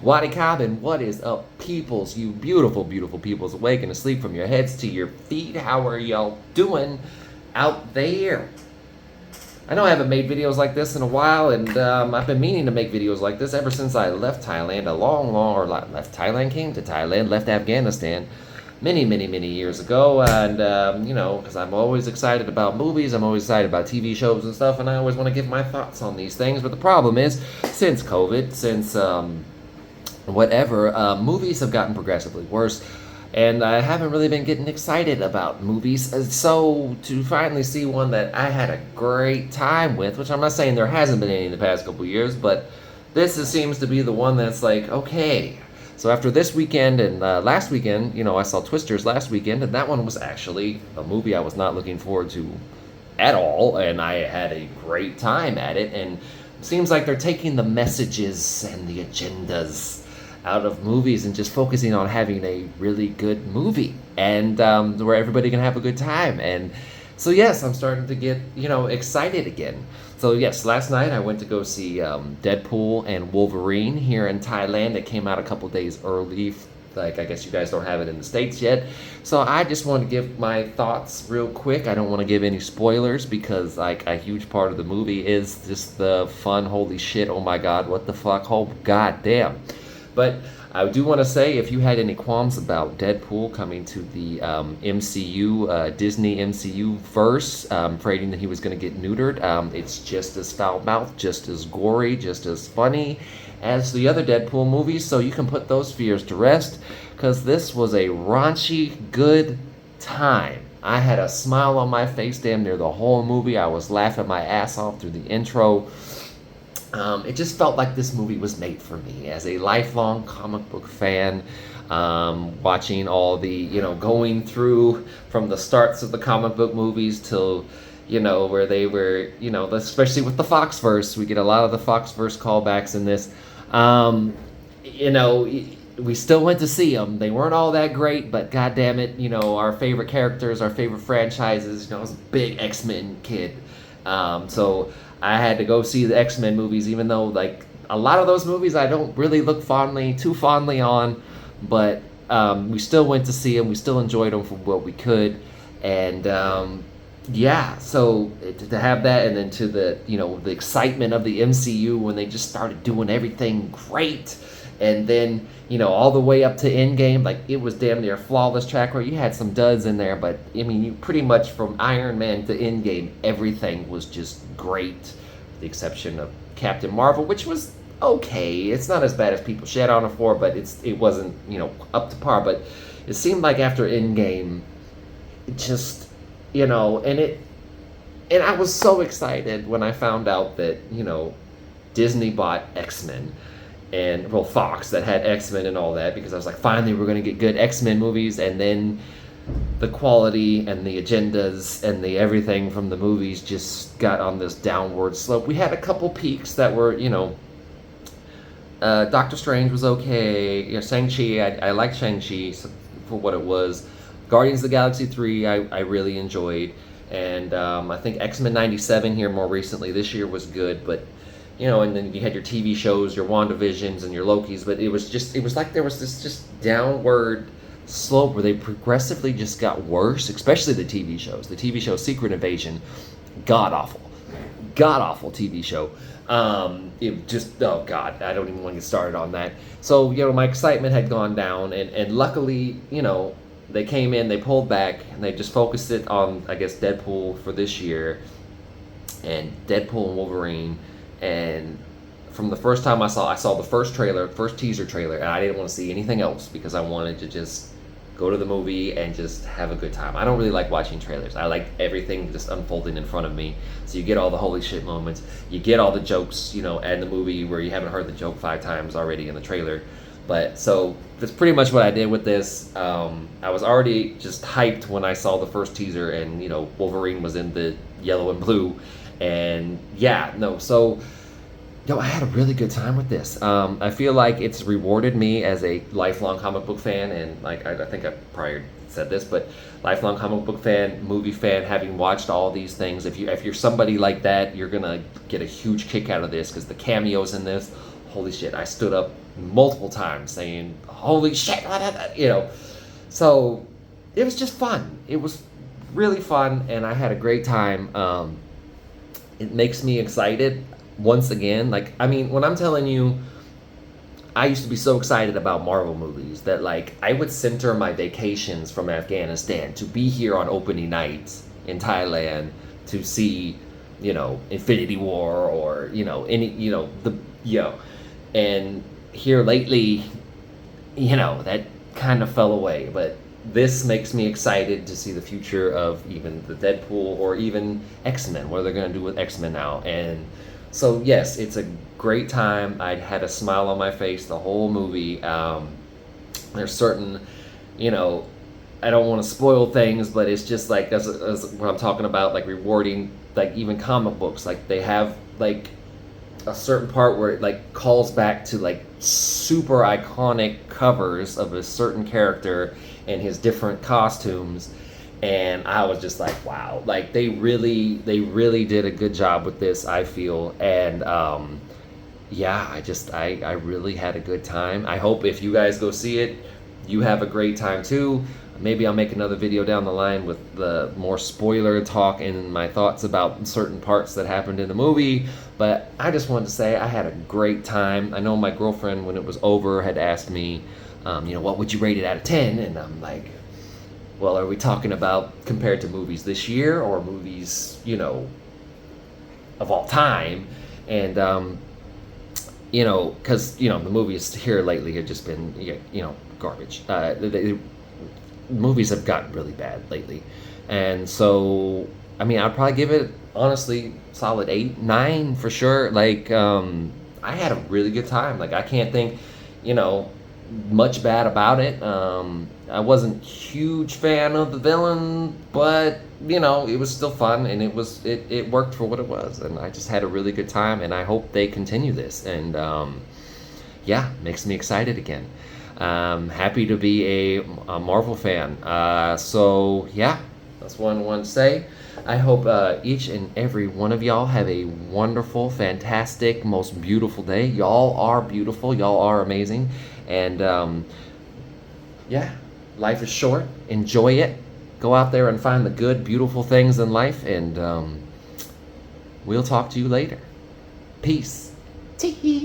Waddy Cobbin, what is up, peoples? You beautiful, beautiful peoples, awake and asleep from your heads to your feet. How are y'all doing out there? I know I haven't made videos like this in a while, and I've been meaning to make videos like this ever since I left Thailand left Thailand, came to Thailand, left Afghanistan many, many, many years ago, and because I'm always excited about movies, I'm always excited about TV shows and stuff, and I always want to give my thoughts on these things, but the problem is, since COVID, since movies have gotten progressively worse, and I haven't really been getting excited about movies. So to finally see one that I had a great time with, which I'm not saying there hasn't been any in the past couple years, but seems to be the one that's like, okay. So after this weekend and last weekend, I saw Twisters last weekend, and that one was actually a movie I was not looking forward to at all, and I had a great time at it. And it seems like they're taking the messages and the agendas out of movies and just focusing on having a really good movie, and where everybody can have a good time. And so yes, I'm starting to get excited again. So yes, last night I went to go see Deadpool and Wolverine here in Thailand. It came out a couple days early. Like, I guess you guys don't have it in the States yet. So I just want to give my thoughts real quick. I don't want to give any spoilers because like a huge part of the movie is just the fun, holy shit, oh my god, what the fuck, oh god damn. But I do want to say, if you had any qualms about Deadpool coming to the MCU, Disney MCU verse, afraid that he was going to get neutered, it's just as foul-mouthed, just as gory, just as funny as the other Deadpool movies, so you can put those fears to rest, because this was a raunchy, good time. I had a smile on my face damn near the whole movie. I was laughing my ass off through the intro. It just felt like this movie was made for me as a lifelong comic book fan, watching all the, going through from the starts of the comic book movies till, where they were, especially with the Foxverse. We get a lot of the Foxverse callbacks in this. We still went to see them. They weren't all that great, but god damn it, our favorite characters, our favorite franchises. I was a big X-Men kid. So I had to go see the X-Men movies, even though like a lot of those movies I don't really look too fondly on, but we still went to see them. We still enjoyed them for what we could, and so to have that, and then to the the excitement of the MCU when they just started doing everything great, and then all the way up to Endgame, like it was damn near a flawless track where you had some duds in there, but I mean, you pretty much from Iron Man to Endgame, everything was just great, with the exception of Captain Marvel, which was okay. It's not as bad as people shed on it for, but it wasn't up to par. But it seemed like after Endgame, it just and I was so excited when I found out that Disney bought X-Men. And well, Fox that had X-Men and all that, because I was like, finally we're going to get good X-Men movies. And then the quality and the agendas and the everything from the movies just got on this downward slope. We had a couple peaks that were Doctor Strange was okay. Shang-Chi, I liked Shang-Chi for what it was. Guardians of the Galaxy 3 I really enjoyed, and I think X-Men 97 here more recently this year was good, but and then you had your TV shows, your WandaVisions and your Lokis, but it was like there was this just downward slope where they progressively just got worse, especially the TV shows. The TV show Secret Invasion, god awful TV show. It just, oh god, I don't even want to get started on that. So my excitement had gone down, and luckily they came in, they pulled back, and they just focused it on, I guess, Deadpool for this year, and Deadpool and Wolverine. And from the first time I saw the first teaser trailer, and I didn't want to see anything else because I wanted to just go to the movie and just have a good time. I don't really like watching trailers. I like everything just unfolding in front of me. So you get all the holy shit moments, you get all the jokes, and the movie where you haven't heard the joke 5 times already in the trailer. But so that's pretty much what I did with this. I was already just hyped when I saw the first teaser, and Wolverine was in the yellow and blue. And so I had a really good time with this. I feel like it's rewarded me as a lifelong comic book fan, and like I think I probably said this, but lifelong comic book fan, movie fan, having watched all these things. If you're somebody like that, you're gonna get a huge kick out of this because the cameos in this, holy shit! I stood up multiple times saying, "Holy shit!" You know, so it was just fun. It was really fun, and I had a great time. It makes me excited once again. Like, I mean, when I'm telling you, I used to be so excited about Marvel movies that like I would center my vacations from Afghanistan to be here on opening nights in Thailand to see, Infinity War or any and here lately, that kind of fell away, but this makes me excited to see the future of even the Deadpool or even X-Men, what they're going to do with X-Men now. And so, yes, it's a great time. I had a smile on my face the whole movie. There's certain, I don't want to spoil things, but it's just like, as what I'm talking about, like rewarding, like even comic books, like they have like a certain part where it like calls back to like super iconic covers of a certain character and his different costumes, and I was just like, wow, like they really did a good job with this, I feel. And yeah, I really had a good time. I hope if you guys go see it, you have a great time too. Maybe I'll make another video down the line with the more spoiler talk and my thoughts about certain parts that happened in the movie. But I just wanted to say I had a great time. I know my girlfriend, when it was over, had asked me, what would you rate it out of 10? And I'm like, well, are we talking about compared to movies this year or movies, of all time? And, because, the movies here lately have just been, garbage. Movies have gotten really bad lately. And so, I mean, I'd probably give it, honestly, solid 8, 9 for sure. Like, I had a really good time. Like, I can't think, much bad about it. I wasn't huge fan of the villain, but it was still fun, and it worked for what it was, and I just had a really good time, and I hope they continue this. And yeah, makes me excited again. Happy to be a Marvel fan. So yeah, that's what I want to say. I hope each and every one of y'all have a wonderful, fantastic, most beautiful day. Y'all are beautiful. Y'all are amazing. And yeah, life is short. Enjoy it. Go out there and find the good, beautiful things in life. And we'll talk to you later. Peace. Tee.